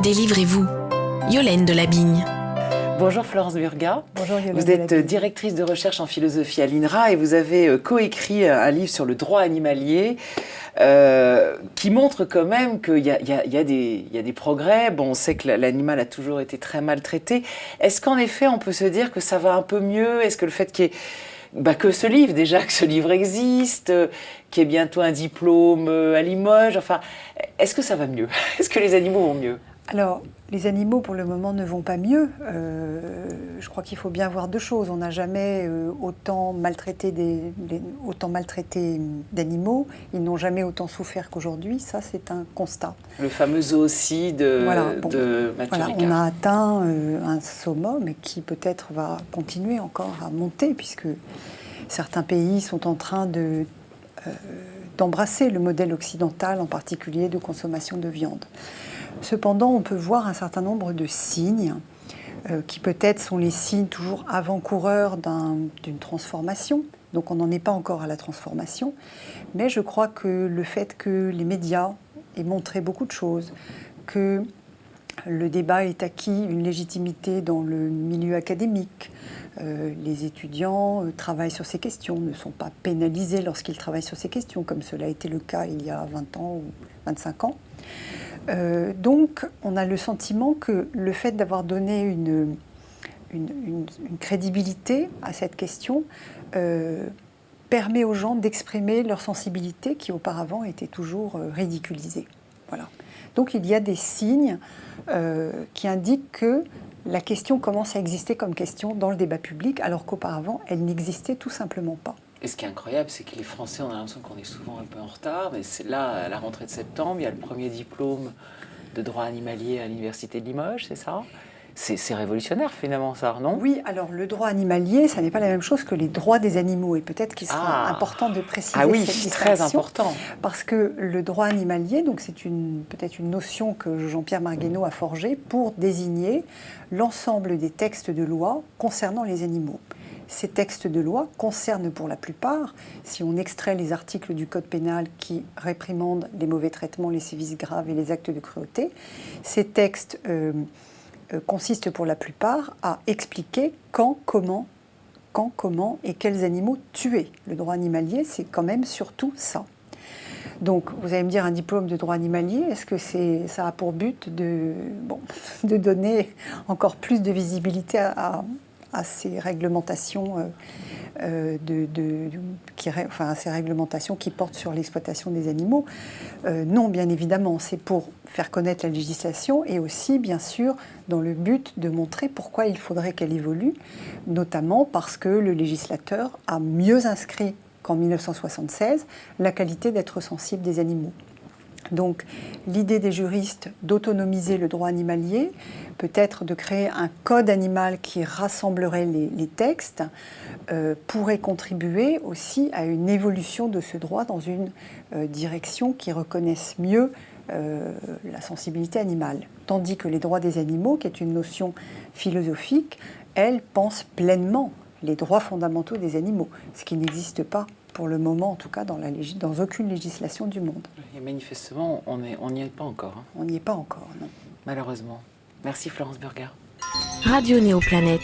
Délivrez-vous. Yolaine Delabigne. Bonjour Florence Burgat. Bonjour Yolaine. Vous êtes directrice de recherche en philosophie à l'INRA et vous avez coécrit un livre sur le droit animalier qui montre quand même qu'il y a des progrès. Bon, on sait que l'animal a toujours été très maltraité. Est-ce qu'en effet on peut se dire que ça va un peu mieux? Est-ce que le fait qu'il y ait que ce livre, déjà que ce livre existe, qu'il y ait bientôt un diplôme à Limoges, enfin, est-ce que ça va mieux? Est-ce que les animaux vont mieux? Alors, les animaux, pour le moment, ne vont pas mieux. Je crois qu'il faut bien voir deux choses. On n'a jamais autant maltraité d'animaux. Ils n'ont jamais autant souffert qu'aujourd'hui. Ça, c'est un constat. Le fameux zoocide de Mathieu Ricard. On a atteint un summum qui peut-être va continuer encore à monter, puisque certains pays sont en train d'embrasser le modèle occidental, en particulier de consommation de viande. Cependant, on peut voir un certain nombre de signes qui peut-être sont les signes toujours avant-coureurs d'une transformation. Donc on n'en est pas encore à la transformation. Mais je crois que le fait que les médias aient montré beaucoup de choses, que le débat ait acquis une légitimité dans le milieu académique, les étudiants travaillent sur ces questions, ne sont pas pénalisés lorsqu'ils travaillent sur ces questions, comme cela a été le cas il y a 20 ans ou 25 ans. Donc, on a le sentiment que le fait d'avoir donné une crédibilité à cette question permet aux gens d'exprimer leur sensibilité qui auparavant était toujours ridiculisée. Voilà. Donc, il y a des signes qui indiquent que la question commence à exister comme question dans le débat public, alors qu'auparavant, elle n'existait tout simplement pas. Et ce qui est incroyable, c'est que les Français, on a l'impression qu'on est souvent un peu en retard, mais c'est là, à la rentrée de septembre, il y a le premier diplôme de droit animalier à l'Université de Limoges, c'est ça? C'est révolutionnaire finalement ça, non? Oui, alors le droit animalier, ça n'est pas la même chose que les droits des animaux, et peut-être qu'il sera important de préciser cette distinction. Très important. Parce que le droit animalier, donc c'est peut-être une notion que Jean-Pierre Marguenot a forgée pour désigner l'ensemble des textes de loi concernant les animaux. Ces textes de loi concernent pour la plupart, si on extrait les articles du Code pénal qui réprimandent les mauvais traitements, les sévices graves et les actes de cruauté, ces textes consistent pour la plupart à expliquer quand, comment et quels animaux tuer. Le droit animalier, c'est quand même surtout ça. Donc, vous allez me dire, un diplôme de droit animalier, est-ce que ça a pour but de donner encore plus de visibilité à ces réglementations à ces réglementations qui portent sur l'exploitation des animaux? Non, bien évidemment, c'est pour faire connaître la législation et aussi, bien sûr, dans le but de montrer pourquoi il faudrait qu'elle évolue, notamment parce que le législateur a mieux inscrit qu'en 1976 la qualité d'être sensible des animaux. Donc, l'idée des juristes d'autonomiser le droit animalier, peut-être de créer un code animal qui rassemblerait les textes, pourrait contribuer aussi à une évolution de ce droit dans une direction qui reconnaisse mieux la sensibilité animale. Tandis que les droits des animaux, qui est une notion philosophique, elle pense pleinement les droits fondamentaux des animaux, ce qui n'existe pas pour le moment, en tout cas, dans aucune législation du monde. Et manifestement, on n'y est pas encore. Hein. On n'y est pas encore, non. Malheureusement. Merci Florence Burgat. Radio Néoplanète.